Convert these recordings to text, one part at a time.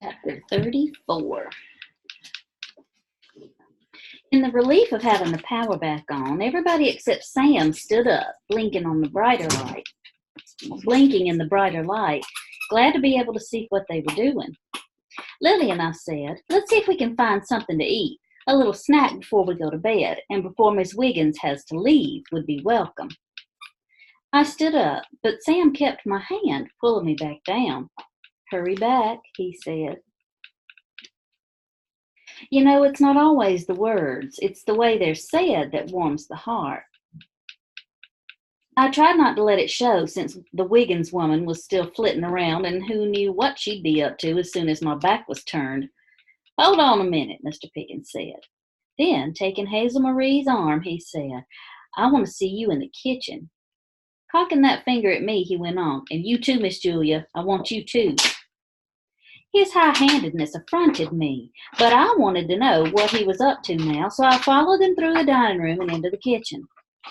Chapter 34. In the relief of having the power back on, everybody except Sam stood up, blinking in the brighter light, glad to be able to see what they were doing. Lillian, I said, let's see if we can find something to eat. A little snack before we go to bed, and before Miss Wiggins has to leave would be welcome. I stood up, but Sam kept my hand, pulling me back down. Hurry back, he said. You know, it's not always the words, it's the way they're said that warms the heart. I tried not to let it show since the Wiggins woman was still flitting around and who knew what she'd be up to as soon as my back was turned. Hold on a minute, Mr. Pickens said. Then, taking Hazel Marie's arm, he said, I want to see you in the kitchen. Cocking that finger at me, he went on, and you too, Miss Julia, I want you too. His high-handedness affronted me, but I wanted to know what he was up to now, so I followed him through the dining room and into the kitchen.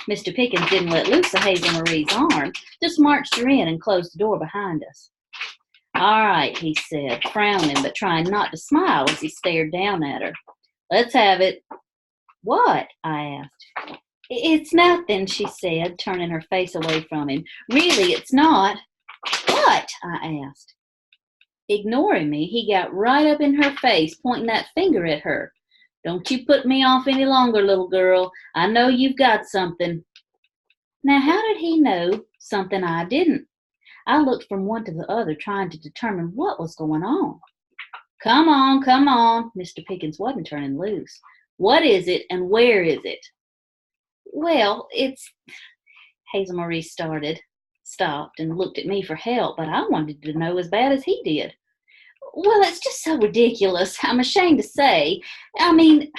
Mr. Pickens didn't let loose of Hazel Marie's arm, just marched her in and closed the door behind us. All right, he said, frowning but trying not to smile as he stared down at her. Let's have it. What? I asked. It's nothing, she said, turning her face away from him. Really, it's not. What? I asked. Ignoring me, he got right up in her face, pointing that finger at her. Don't you put me off any longer, little girl. I know you've got something. Now, how did he know something I didn't? I looked from one to the other, trying to determine what was going on. Come on. Mr. Pickens wasn't turning loose. What is it, and where is it? Well, it's... Hazel Marie stopped and looked at me for help, but I wanted to know as bad as he did. Well, it's just so ridiculous. I'm ashamed to say. I mean,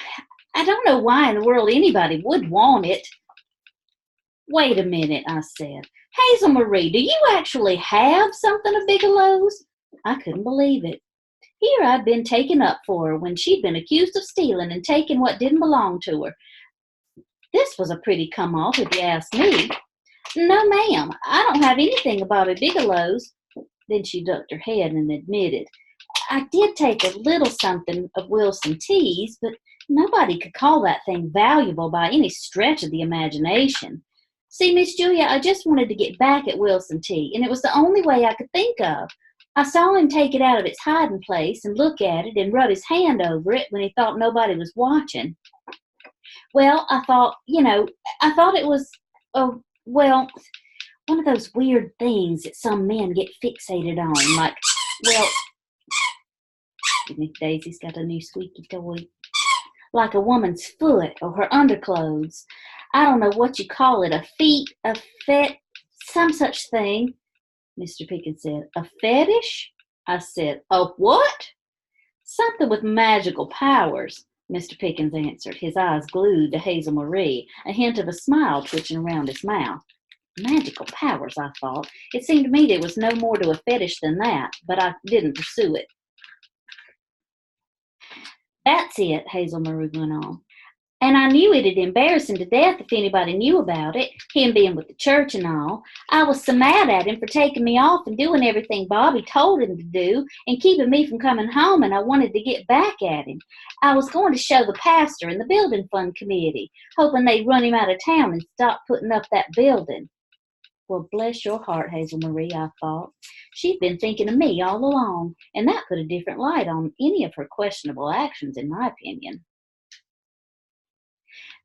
I don't know why in the world anybody would want it. Wait a minute, I said. Hazel Marie, do you actually have something of Bigelow's? I couldn't believe it. Here I'd been taken up for her when she'd been accused of stealing and taking what didn't belong to her. This was a pretty come-off, if you ask me. No, ma'am, I don't have anything of Bobby Bigelow's. Then she ducked her head and admitted, I did take a little something of Wilson T's, but nobody could call that thing valuable by any stretch of the imagination. See, Miss Julia, I just wanted to get back at Wilson T, and it was the only way I could think of. I saw him take it out of its hiding place and look at it and rub his hand over it when he thought nobody was watching. Well, I thought it was, one of those weird things that some men get fixated on, like, Daisy's got a new squeaky toy. Like a woman's foot or her underclothes. I don't know what you call it, a feet, a some such thing. Mr. Pickens said, a fetish? I said, a what? Something with magical powers, Mr. Pickens answered, his eyes glued to Hazel Marie, a hint of a smile twitching around his mouth. Magical powers, I thought. It seemed to me there was no more to a fetish than that, but I didn't pursue it. That's it, Hazel Marie went on. And I knew it'd embarrass him to death if anybody knew about it, him being with the church and all. I was so mad at him for taking me off and doing everything Bobby told him to do and keeping me from coming home, and I wanted to get back at him. I was going to show the pastor and the building fund committee, hoping they'd run him out of town and stop putting up that building. Well, bless your heart, Hazel Marie, I thought. She'd been thinking of me all along, and that put a different light on any of her questionable actions, in my opinion.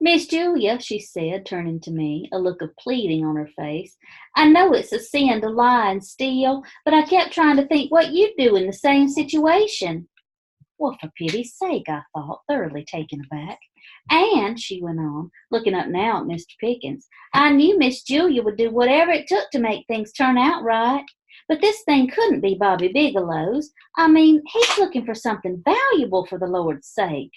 Miss Julia, she said, turning to me, a look of pleading on her face, I know it's a sin to lie and steal, but I kept trying to think what you'd do in the same situation. Well, for pity's sake, I thought, thoroughly taken aback. And, she went on, looking up now at Mr. Pickens, I knew Miss Julia would do whatever it took to make things turn out right. But this thing couldn't be Bobby Bigelow's. I mean, he's looking for something valuable, for the Lord's sake.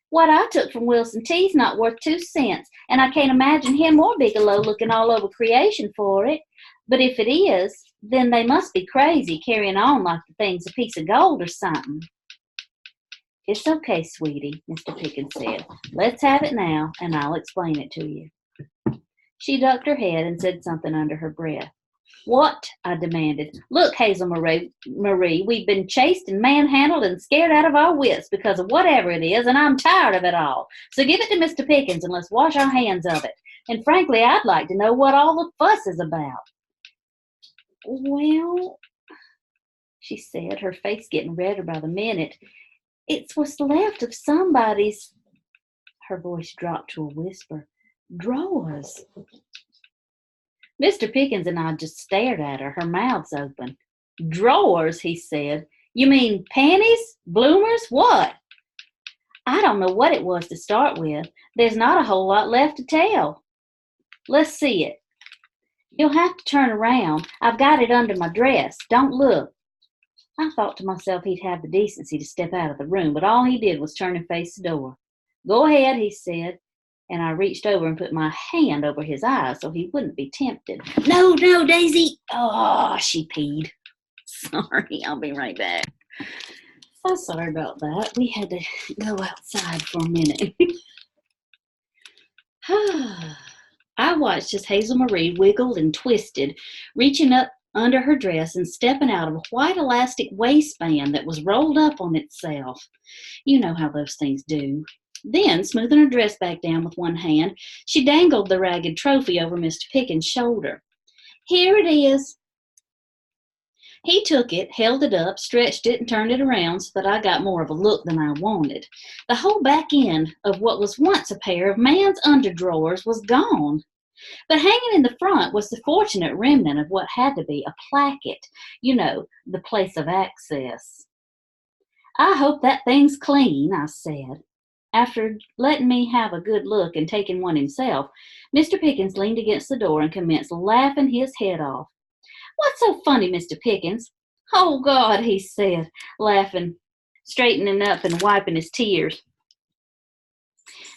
What I took from Wilson T's not worth 2 cents, and I can't imagine him or Bigelow looking all over creation for it. But if it is, then they must be crazy, carrying on like the thing's a piece of gold or something. It's okay, sweetie, Mr. Pickens said. Let's have it now, and I'll explain it to you. She ducked her head and said something under her breath. What? I demanded. Look, Hazel Marie, we've been chased and manhandled and scared out of our wits because of whatever it is, and I'm tired of it all. So give it to Mr. Pickens and let's wash our hands of it. And frankly, I'd like to know what all the fuss is about. Well, she said, her face getting redder by the minute, it's what's left of somebody's, her voice dropped to a whisper, drawers. Mr. Pickens and I just stared at her, her mouths open. Drawers, he said. You mean panties? Bloomers? What? I don't know what it was to start with. There's not a whole lot left to tell. Let's see it. You'll have to turn around. I've got it under my dress. Don't look. I thought to myself he'd have the decency to step out of the room, but all he did was turn and face the door. Go ahead, he said, and I reached over and put my hand over his eyes so he wouldn't be tempted. No, Daisy. Oh, she peed. Sorry, I'll be right back. So sorry about that. We had to go outside for a minute. I watched as Hazel Marie wiggled and twisted, reaching up under her dress and stepping out of a white elastic waistband that was rolled up on itself. You know how those things do. Then, smoothing her dress back down with one hand, she dangled the ragged trophy over Mr. Pickens' shoulder. Here it is. He took it, held it up, stretched it, and turned it around so that I got more of a look than I wanted. The whole back end of what was once a pair of man's underdrawers was gone. But hanging in the front was the fortunate remnant of what had to be a placket, you know, the place of access. I hope that thing's clean, I said. After letting me have a good look and taking one himself, Mr. Pickens leaned against the door and commenced laughing his head off. What's so funny, Mr. Pickens? Oh, God, he said, laughing, straightening up and wiping his tears.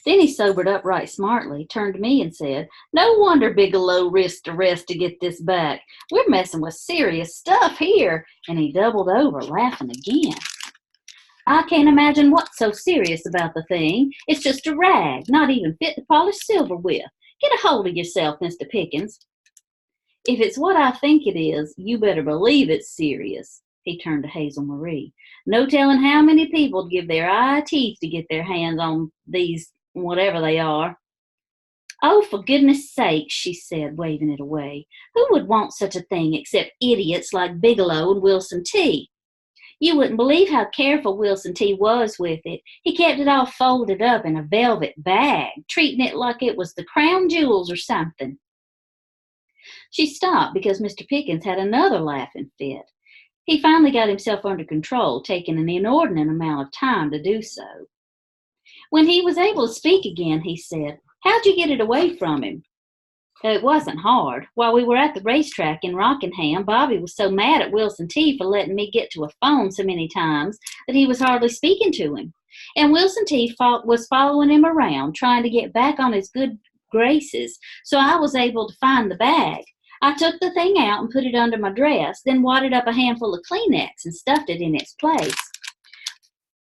Then he sobered up right smartly, turned to me and said, No wonder Bigelow risked arrest to get this back. We're messing with serious stuff here. And he doubled over, laughing again. I can't imagine what's so serious about the thing. It's just a rag, not even fit to polish silver with. Get a hold of yourself, Mr. Pickens. If it's what I think it is, you better believe it's serious. He turned to Hazel Marie. No telling how many people'd give their eye teeth to get their hands on these whatever they are. Oh, for goodness sake, she said, waving it away. Who would want such a thing except idiots like Bigelow and Wilson T.? You wouldn't believe how careful Wilson T. was with it. He kept it all folded up in a velvet bag, treating it like it was the crown jewels or something. She stopped because Mr. Pickens had another laughing fit. He finally got himself under control, taking an inordinate amount of time to do so. When he was able to speak again, he said, How'd you get it away from him? It wasn't hard. While we were at the racetrack in Rockingham, Bobby was so mad at Wilson T. for letting me get to a phone so many times that he was hardly speaking to him. And Wilson T. was following him around, trying to get back on his good graces, so I was able to find the bag. I took the thing out and put it under my dress, then wadded up a handful of Kleenex and stuffed it in its place.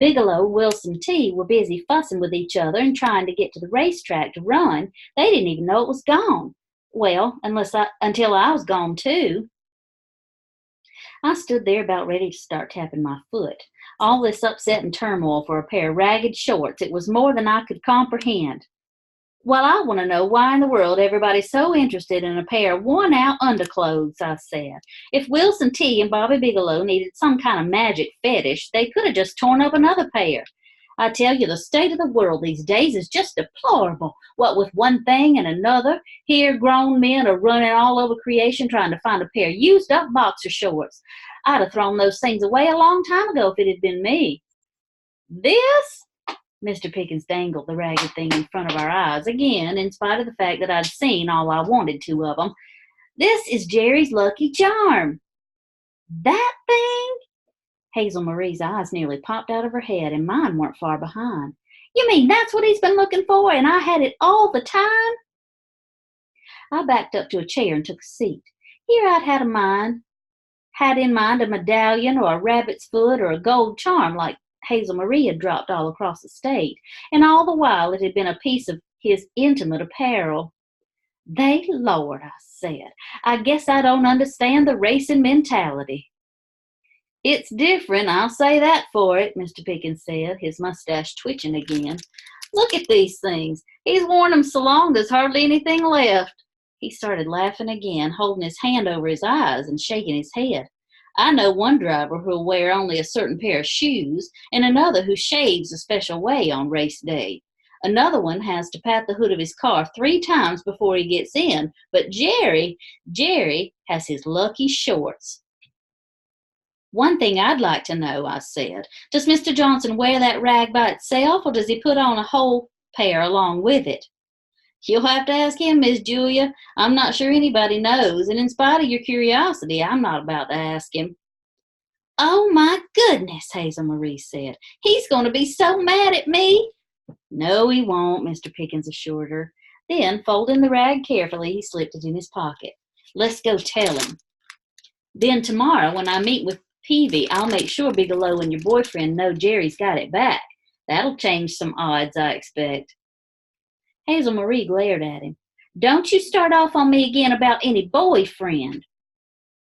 Bigelow and Wilson T. were busy fussing with each other and trying to get to the racetrack to run. They didn't even know it was gone. Well, until I was gone too. I stood there about ready to start tapping my foot. All this upset and turmoil for a pair of ragged shorts, it was more than I could comprehend. Well, I want to know why in the world everybody's so interested in a pair of worn-out underclothes, I said. If Wilson T. and Bobby Bigelow needed some kind of magic fetish, they could have just torn up another pair. I tell you, the state of the world these days is just deplorable. What with one thing and another, here grown men are running all over creation trying to find a pair of used-up boxer shorts. I'd have thrown those things away a long time ago if it had been me. This? Mr. Pickens dangled the ragged thing in front of our eyes again, in spite of the fact that I'd seen all I wanted to of them. This is Jerry's lucky charm. That thing? Hazel Marie's eyes nearly popped out of her head, and mine weren't far behind. You mean that's what he's been looking for, and I had it all the time? I backed up to a chair and took a seat. Here I'd had in mind a medallion or a rabbit's foot or a gold charm like Hazel Marie had dropped all across the state, and all the while it had been a piece of his intimate apparel. They Lord, I said. I guess I don't understand the racing mentality. It's different, I'll say that for it, Mr. Pickens said, his mustache twitching again. Look at these things. He's worn 'em so long there's hardly anything left. He started laughing again, holding his hand over his eyes and shaking his head. I know one driver who'll wear only a certain pair of shoes, and another who shaves a special way on race day. Another one has to pat the hood of his car 3 times before he gets in, but Jerry has his lucky shorts. One thing I'd like to know, I said, does Mr. Johnson wear that rag by itself, or does he put on a whole pair along with it? You'll have to ask him, Miss Julia. I'm not sure anybody knows, and in spite of your curiosity, I'm not about to ask him. Oh, my goodness, Hazel Marie said. He's going to be so mad at me. No, he won't, Mr. Pickens assured her. Then, folding the rag carefully, he slipped it in his pocket. Let's go tell him. Then tomorrow, when I meet with Peavy, I'll make sure Bigelow and your boyfriend know Jerry's got it back. That'll change some odds, I expect. Hazel Marie glared at him. Don't you start off on me again about any boyfriend.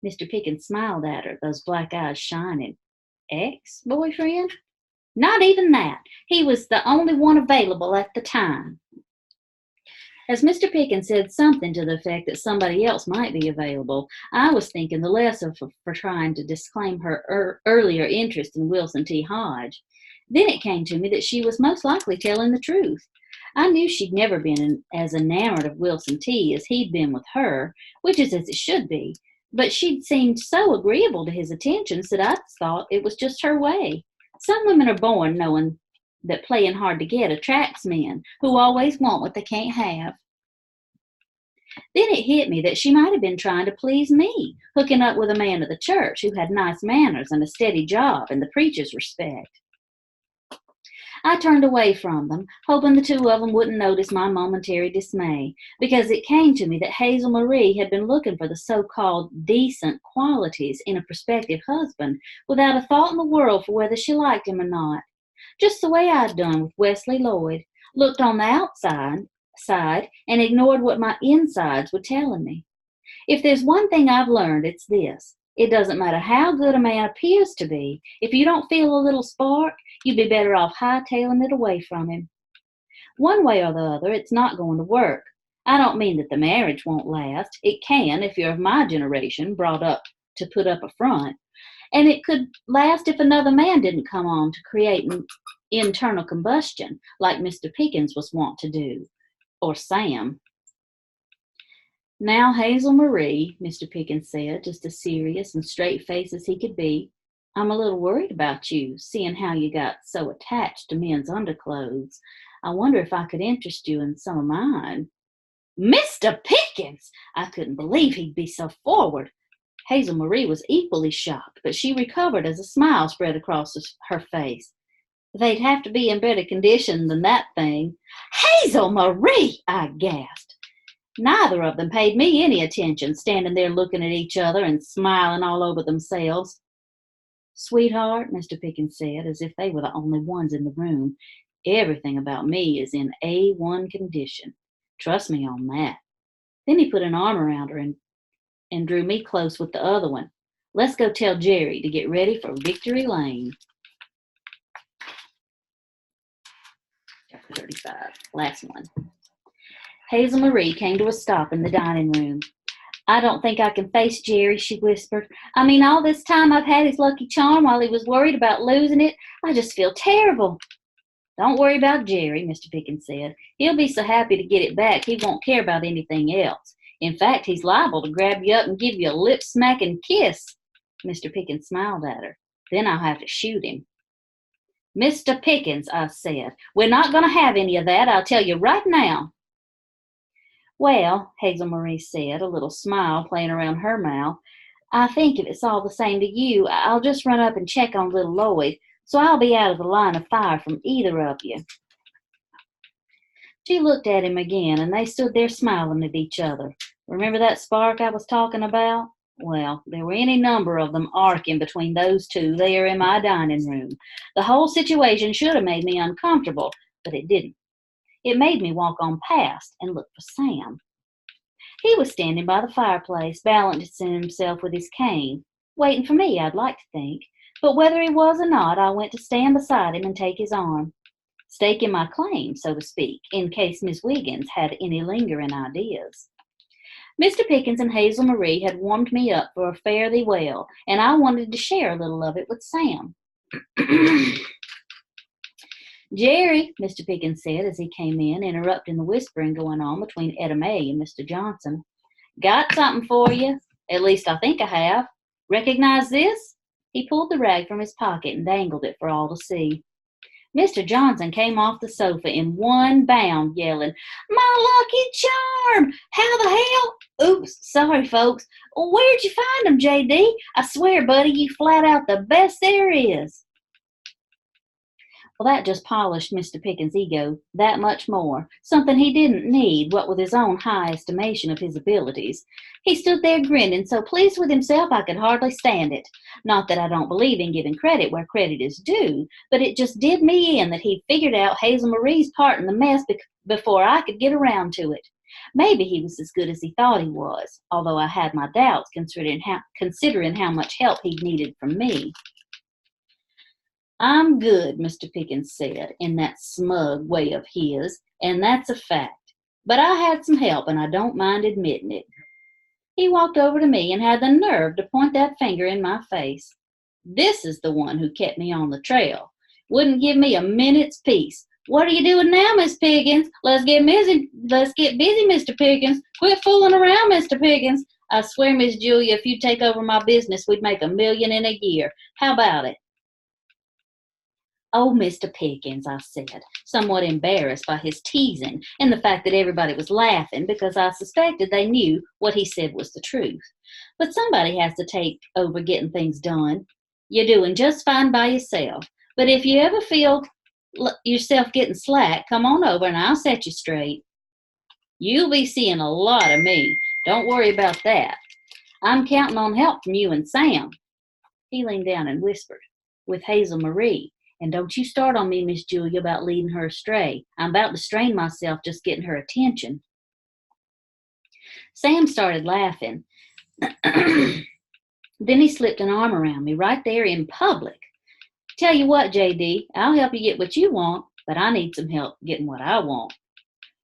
Mr. Pickens smiled at her, those black eyes shining. Ex-boyfriend? Not even that. He was the only one available at the time. As Mr. Pickens said something to the effect that somebody else might be available, I was thinking the less of her for trying to disclaim her earlier interest in Wilson T. Hodge. Then it came to me that she was most likely telling the truth. I knew she'd never been as enamored of Wilson T. as he'd been with her, which is as it should be, but she'd seemed so agreeable to his attentions that I thought it was just her way. Some women are born knowing that playing hard to get attracts men who always want what they can't have. Then it hit me that she might have been trying to please me, hooking up with a man of the church who had nice manners and a steady job and the preacher's respect. I turned away from them, hoping the two of them wouldn't notice my momentary dismay, because it came to me that Hazel Marie had been looking for the so-called decent qualities in a prospective husband without a thought in the world for whether she liked him or not. Just the way I'd done with Wesley Lloyd, looked on the outside and ignored what my insides were telling me. If there's one thing I've learned, it's this. It doesn't matter how good a man appears to be. If you don't feel a little spark, you'd be better off hightailing it away from him. One way or the other, it's not going to work. I don't mean that the marriage won't last. It can if you're of my generation, brought up to put up a front. And it could last if another man didn't come on to create an internal combustion like Mr. Pickens was wont to do, or Sam. Now, Hazel Marie, Mr. Pickens said, just as serious and straight-faced as he could be, I'm a little worried about you, seeing how you got so attached to men's underclothes. I wonder if I could interest you in some of mine. Mr. Pickens! I couldn't believe he'd be so forward. Hazel Marie was equally shocked, but she recovered as a smile spread across her face. They'd have to be in better condition than that thing. Hazel Marie! I gasped. Neither of them paid me any attention, standing there looking at each other and smiling all over themselves. Sweetheart, Mr. Pickens said, as if they were the only ones in the room, everything about me is in A1 condition. Trust me on that. Then he put an arm around her and drew me close with the other one. Let's go tell Jerry to get ready for Victory Lane. Chapter 35, last one. Hazel Marie came to a stop in the dining room. I don't think I can face Jerry, she whispered. I mean, all this time I've had his lucky charm while he was worried about losing it. I just feel terrible. Don't worry about Jerry, Mr. Pickens said. He'll be so happy to get it back he won't care about anything else. In fact, he's liable to grab you up and give you a lip-smacking kiss. Mr. Pickens smiled at her. Then I'll have to shoot him. Mr. Pickens, I said, we're not going to have any of that, I'll tell you right now. Well, Hazel Marie said, a little smile playing around her mouth, I think if it's all the same to you, I'll just run up and check on little Lloyd, so I'll be out of the line of fire from either of you. She looked at him again, and they stood there smiling at each other. Remember that spark I was talking about? Well, there were any number of them arcing between those two there in my dining room. The whole situation should have made me uncomfortable, but it didn't. It made me walk on past and look for Sam. He was standing by the fireplace, balancing himself with his cane, waiting for me, I'd like to think. But whether he was or not, I went to stand beside him and take his arm, staking my claim, so to speak, in case Miss Wiggins had any lingering ideas. Mr. Pickens and Hazel Marie had warmed me up for a fare thee well, and I wanted to share a little of it with Sam. Jerry, Mr. Pickens said as he came in, interrupting the whispering going on between Etta May and Mr. Johnson. Got something for you. At least I think I have. Recognize this? He pulled the rag from his pocket and dangled it for all to see. Mr. Johnson came off the sofa in one bound, yelling, My lucky charm! How the hell? Oops, sorry, folks. Where'd you find them, J.D.? I swear, buddy, you flat out the best there is. Well, that just polished Mr. Pickens' ego that much more, something he didn't need, what with his own high estimation of his abilities. He stood there grinning, so pleased with himself I could hardly stand it. Not that I don't believe in giving credit where credit is due, but it just did me in that he figured out Hazel Marie's part in the mess before I could get around to it. Maybe he was as good as he thought he was, although I had my doubts considering how much help he needed from me. I'm good, Mr. Pickens said, in that smug way of his, and that's a fact. But I had some help, and I don't mind admitting it. He walked over to me and had the nerve to point that finger in my face. This is the one who kept me on the trail. Wouldn't give me a minute's peace. What are you doing now, Miss Pickens? Let's get busy, Mr. Pickens. Quit fooling around, Mr. Pickens. I swear, Miss Julia, if you'd take over my business, we'd make $1 million in a year. How about it? Oh, Mr. Pickens, I said, somewhat embarrassed by his teasing and the fact that everybody was laughing because I suspected they knew what he said was the truth. But somebody has to take over getting things done. You're doing just fine by yourself. But if you ever feel yourself getting slack, come on over and I'll set you straight. You'll be seeing a lot of me. Don't worry about that. I'm counting on help from you and Sam. He leaned down and whispered, with Hazel Marie. And don't you start on me, Miss Julia, about leading her astray. I'm about to strain myself just getting her attention. Sam started laughing. Then he slipped an arm around me right there in public. Tell you what, J.D., I'll help you get what you want, but I need some help getting what I want.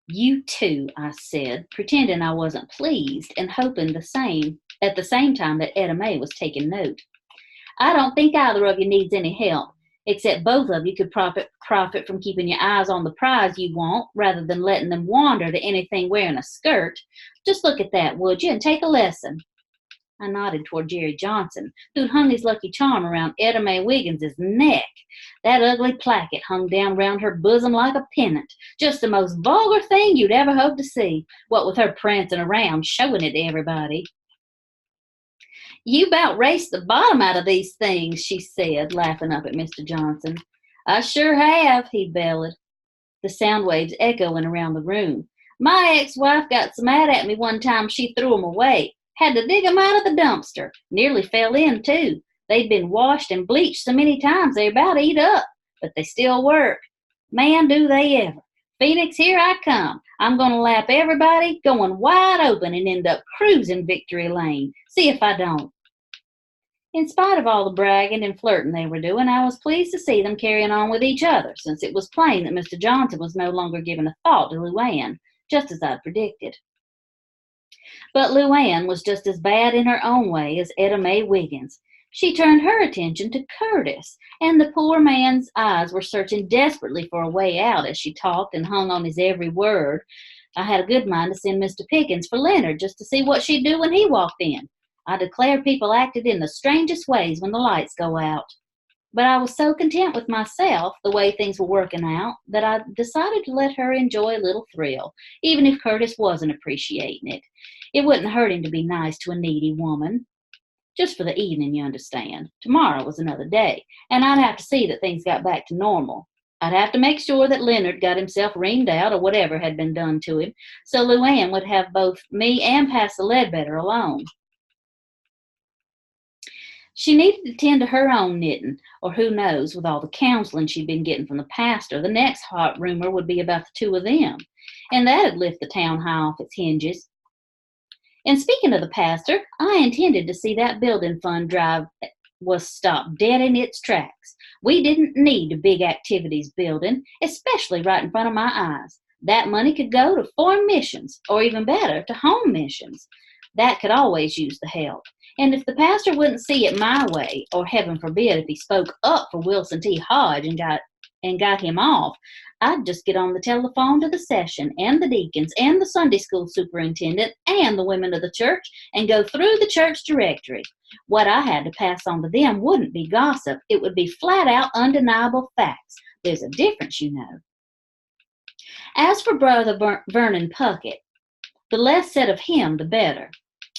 You too, I said, pretending I wasn't pleased and hoping at the same time that Etta May was taking note. I don't think either of you needs any help. Except both of you could profit from keeping your eyes on the prize you want rather than letting them wander to anything wearing a skirt. Just look at that, would you, and take a lesson. I nodded toward Jerry Johnson, who'd hung his lucky charm around Etta May Wiggins's neck. That ugly placket hung down round her bosom like a pennant, just the most vulgar thing you'd ever hope to see, what with her prancing around, showing it to everybody. You about raced the bottom out of these things, she said, laughing up at Mr. Johnson. I sure have, he bellowed, the sound waves echoing around the room. My ex-wife got so mad at me one time she threw 'em away. Had to dig 'em out of the dumpster. Nearly fell in, too. They'd been washed and bleached so many times they about eat up, but they still work. Man, do they ever. Phoenix, here I come. I'm going to lap everybody, going wide open and end up cruising victory lane. See if I don't. In spite of all the bragging and flirting they were doing, I was pleased to see them carrying on with each other, since it was plain that Mr. Johnson was no longer giving a thought to Luann, just as I'd predicted. But Luann was just as bad in her own way as Etta May Wiggins. She turned her attention to Curtis, and the poor man's eyes were searching desperately for a way out as she talked and hung on his every word. I had a good mind to send Mr. Pickens for Leonard just to see what she'd do when he walked in. I declare people acted in the strangest ways when the lights go out. But I was so content with myself, the way things were working out, that I decided to let her enjoy a little thrill, even if Curtis wasn't appreciating it. It wouldn't hurt him to be nice to a needy woman. Just for the evening, you understand. Tomorrow was another day, and I'd have to see that things got back to normal. I'd have to make sure that Leonard got himself reamed out or whatever had been done to him, so Luann would have both me and Pastor Ledbetter alone. She needed to tend to her own knitting, or who knows, with all the counseling she'd been getting from the pastor, the next hot rumor would be about the two of them, and that'd lift the town high off its hinges. And speaking of the pastor, I intended to see that building fund drive was stopped dead in its tracks. We didn't need a big activities building, especially right in front of my eyes. That money could go to foreign missions, or even better, to home missions. That could always use the help. And if the pastor wouldn't see it my way, or heaven forbid if he spoke up for Wilson T. Hodge and got him off, I'd just get on the telephone to the session and the deacons and the Sunday school superintendent and the women of the church and go through the church directory. What I had to pass on to them wouldn't be gossip. It would be flat out undeniable facts. There's a difference, you know. As for Brother Vernon Puckett, the less said of him, the better.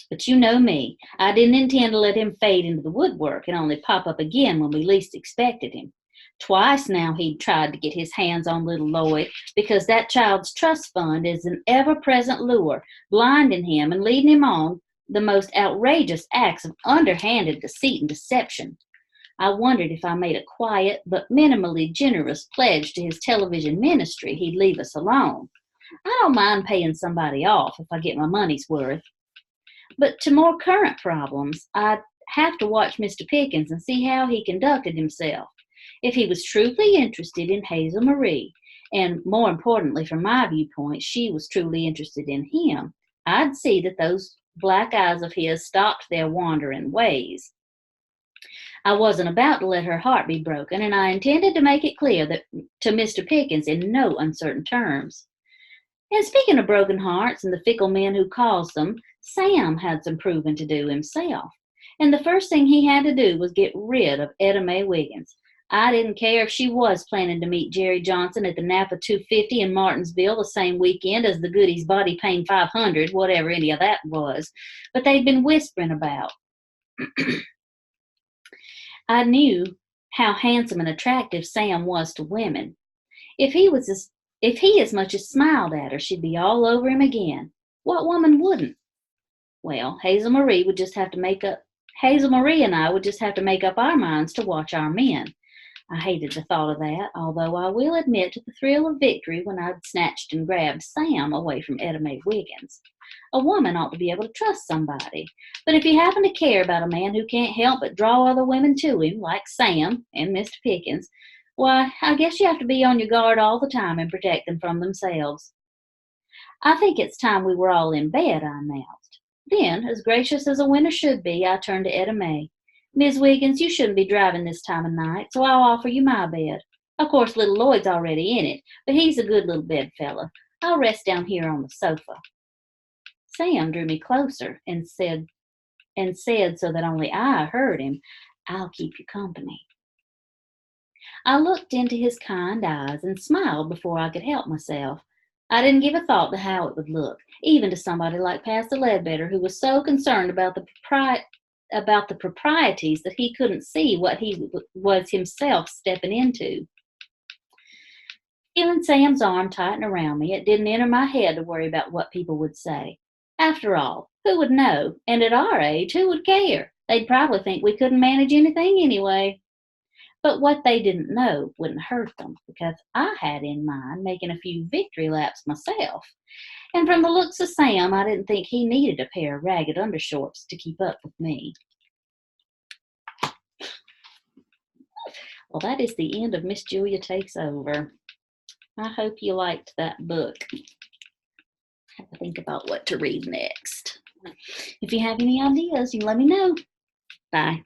But you know me. I didn't intend to let him fade into the woodwork and only pop up again when we least expected him. Twice now he'd tried to get his hands on little Lloyd because that child's trust fund is an ever-present lure, blinding him and leading him on the most outrageous acts of underhanded deceit and deception. I wondered if I made a quiet but minimally generous pledge to his television ministry, he'd leave us alone. I don't mind paying somebody off if I get my money's worth. But to more current problems, I'd have to watch Mr. Pickens and see how he conducted himself. If he was truly interested in Hazel Marie, and more importantly from my viewpoint, she was truly interested in him, I'd see that those black eyes of his stopped their wandering ways. I wasn't about to let her heart be broken, and I intended to make it clear that to Mr. Pickens in no uncertain terms. And speaking of broken hearts and the fickle men who caused them, Sam had some proving to do himself. And the first thing he had to do was get rid of Etta Mae Wiggins. I didn't care if she was planning to meet Jerry Johnson at the Napa 250 in Martinsville the same weekend as the Goodies Body Pain 500, whatever any of that was. But they'd been whispering about. I knew how handsome and attractive Sam was to women. If he as much as smiled at her, she'd be all over him again. What woman wouldn't? Well, Hazel Marie and I would just have to make up our minds to watch our men. I hated the thought of that, although I will admit to the thrill of victory when I'd snatched and grabbed Sam away from Etta Mae Wiggins. A woman ought to be able to trust somebody. But if you happen to care about a man who can't help but draw other women to him, like Sam and Mr. Pickens, why, I guess you have to be on your guard all the time and protect them from themselves. I think it's time we were all in bed, I announced. Then, as gracious as a winner should be, I turned to Etta Mae. Miss Wiggins, you shouldn't be driving this time of night, so I'll offer you my bed. Of course, little Lloyd's already in it, but he's a good little bedfellow. I'll rest down here on the sofa. Sam drew me closer and said so that only I heard him, I'll keep you company. I looked into his kind eyes and smiled before I could help myself. I didn't give a thought to how it would look, even to somebody like Pastor Ledbetter, who was so concerned about the proprieties that he couldn't see what he was himself stepping into. Feeling Sam's arm tighten around me, it didn't enter my head to worry about what people would say. After all, who would know? And at our age, who would care? They'd probably think we couldn't manage anything anyway. But what they didn't know wouldn't hurt them, because I had in mind making a few victory laps myself. And from the looks of Sam, I didn't think he needed a pair of ragged undershorts to keep up with me. Well, that is the end of Miss Julia Takes Over. I hope you liked that book. I have to think about what to read next. If you have any ideas, you can let me know. Bye.